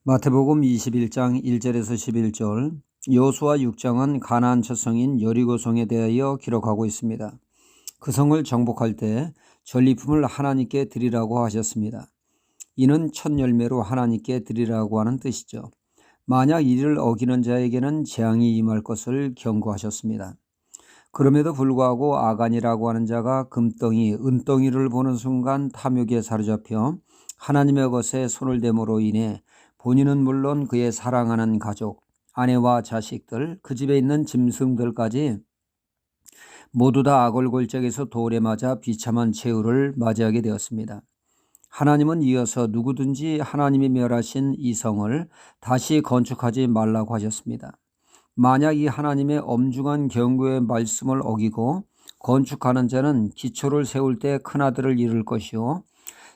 마태복음 21장 1절에서 11절, 여호수아 6장은 가나안 첫 성인 여리고성에 대하여 기록하고 있습니다. 그 성을 정복할 때 전리품을 하나님께 드리라고 하셨습니다. 이는 첫 열매로 하나님께 드리라고 하는 뜻이죠. 만약 이를 어기는 자에게는 재앙이 임할 것을 경고하셨습니다. 그럼에도 불구하고 아간이라고 하는 자가 금덩이, 은덩이를 보는 순간 탐욕에 사로잡혀 하나님의 것에 손을 댐으로 인해 본인은 물론 그의 사랑하는 가족, 아내와 자식들, 그 집에 있는 짐승들까지 모두 다 악월골짜기에서 돌에 맞아 비참한 최후를 맞이하게 되었습니다. 하나님은 이어서 누구든지 하나님이 멸하신 이 성을 다시 건축하지 말라고 하셨습니다. 만약 이 하나님의 엄중한 경고의 말씀을 어기고 건축하는 자는 기초를 세울 때 큰아들을 잃을 것이요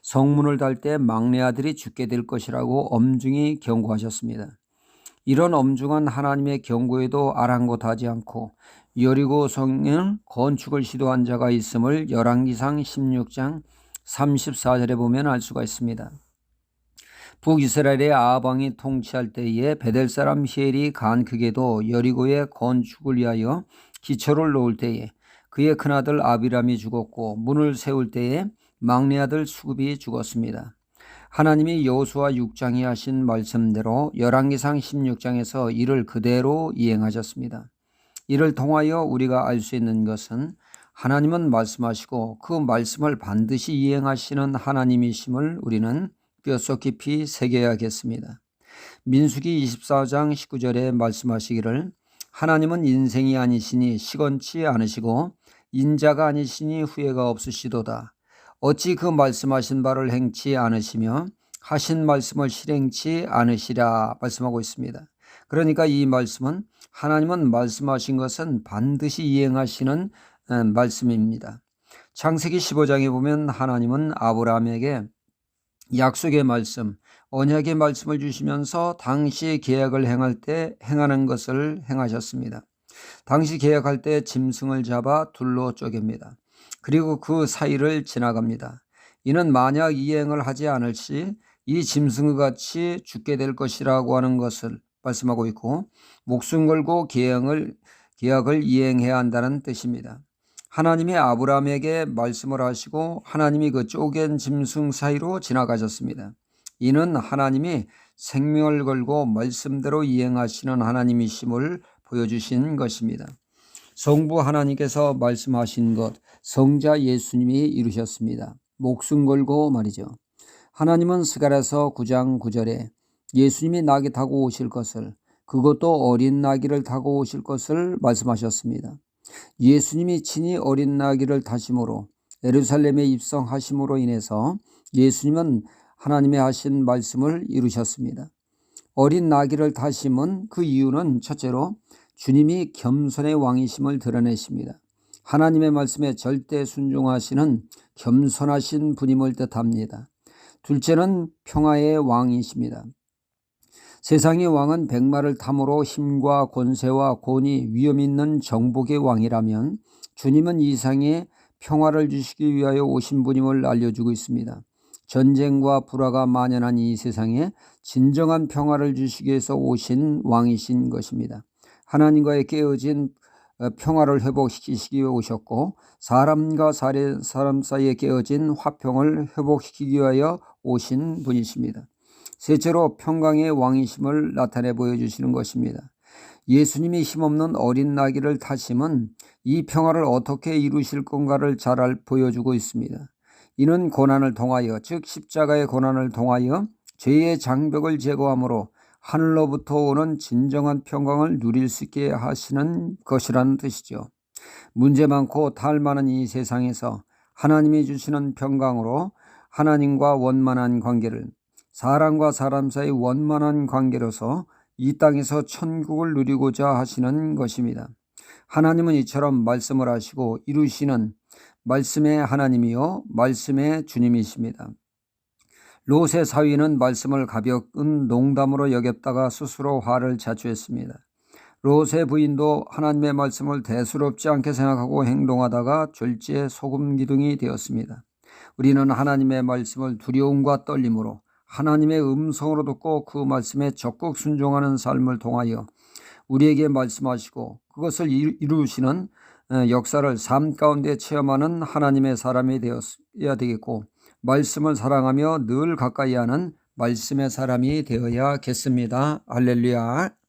성문을 달 때 막내 아들이 죽게 될 것이라고 엄중히 경고하셨습니다. 이런 엄중한 하나님의 경고에도 아랑곳하지 않고 여리고 성의 건축을 시도한 자가 있음을 열왕기상 16장 34절에 보면 알 수가 있습니다. 북이스라엘의 아합 왕이 통치할 때에 베델 사람 히엘이 간크게도 여리고의 건축을 위하여 기초를 놓을 때에 그의 큰아들 아비람이 죽었고 문을 세울 때에 막내 아들 수굽이 죽었습니다. 하나님이 여호수아 6장에 하신 말씀대로 열왕기상 16장에서 이를 그대로 이행하셨습니다. 이를 통하여 우리가 알 수 있는 것은 하나님은 말씀하시고 그 말씀을 반드시 이행하시는 하나님이심을 우리는 뼛속 깊이 새겨야겠습니다. 민수기 24장 19절에 말씀하시기를 하나님은 인생이 아니시니 시건치 않으시고 인자가 아니시니 후회가 없으시도다. 어찌 그 말씀하신 바를 행치 않으시며 하신 말씀을 실행치 않으시랴 말씀하고 있습니다. 그러니까 이 말씀은 하나님은 말씀하신 것은 반드시 이행하시는 말씀입니다. 창세기 15장에 보면 하나님은 아브라함에게 약속의 말씀, 언약의 말씀을 주시면서 당시 계약을 행할 때 행하는 것을 행하셨습니다. 당시 계약할 때 짐승을 잡아 둘로 쪼갭니다. 그리고 그 사이를 지나갑니다. 이는 만약 이행을 하지 않을 시 이 짐승과 같이 죽게 될 것이라고 하는 것을 말씀하고 있고 목숨 걸고 계약을 이행해야 한다는 뜻입니다. 하나님이 아브라함에게 말씀을 하시고 하나님이 그 쪼갠 짐승 사이로 지나가셨습니다. 이는 하나님이 생명을 걸고 말씀대로 이행하시는 하나님이심을 보여주신 것입니다. 성부 하나님께서 말씀하신 것, 성자 예수님이 이루셨습니다. 목숨 걸고 말이죠. 하나님은 스가랴서 9장 9절에 예수님이 나귀 타고 오실 것을, 그것도 어린 나귀를 타고 오실 것을 말씀하셨습니다. 예수님이 친히 어린 나귀를 타심으로 예루살렘에 입성하심으로 인해서 예수님은 하나님의 하신 말씀을 이루셨습니다. 어린 나귀를 타심은 그 이유는 첫째로 주님이 겸손의 왕이심을 드러내십니다. 하나님의 말씀에 절대 순종하시는 겸손하신 분임을 뜻합니다. 둘째는 평화의 왕이십니다. 세상의 왕은 백마를 탐으로 힘과 권세와 권위, 위험 있는 정복의 왕이라면 주님은 이 세상에 평화를 주시기 위하여 오신 분임을 알려주고 있습니다. 전쟁과 불화가 만연한 이 세상에 진정한 평화를 주시기 위해서 오신 왕이신 것입니다. 하나님과의 깨어진 평화를 회복시키시기 위해 오셨고 사람과 사람 사이에 깨어진 화평을 회복시키기 위하여 오신 분이십니다. 셋째로 평강의 왕이심을 나타내 보여주시는 것입니다. 예수님이 힘없는 어린 나귀를 타심은 이 평화를 어떻게 이루실 건가를 잘 보여주고 있습니다. 이는 고난을 통하여, 즉 십자가의 고난을 통하여 죄의 장벽을 제거함으로 하늘로부터 오는 진정한 평강을 누릴 수 있게 하시는 것이라는 뜻이죠. 문제 많고 탈 많은 이 세상에서 하나님이 주시는 평강으로 하나님과 원만한 관계를, 사람과 사람 사이 원만한 관계로서 이 땅에서 천국을 누리고자 하시는 것입니다. 하나님은 이처럼 말씀을 하시고 이루시는 말씀의 하나님이요 말씀의 주님이십니다. 롯의 사위는 말씀을 가벼운 농담으로 여겼다가 스스로 화를 자초했습니다. 롯의 부인도 하나님의 말씀을 대수롭지 않게 생각하고 행동하다가 졸지에 소금 기둥이 되었습니다. 우리는 하나님의 말씀을 두려움과 떨림으로 하나님의 음성으로 듣고 그 말씀에 적극 순종하는 삶을 통하여 우리에게 말씀하시고 그것을 이루시는 역사를 삶 가운데 체험하는 하나님의 사람이 되어야 되겠고, 말씀을 사랑하며 늘 가까이 하는 말씀의 사람이 되어야겠습니다. 할렐루야.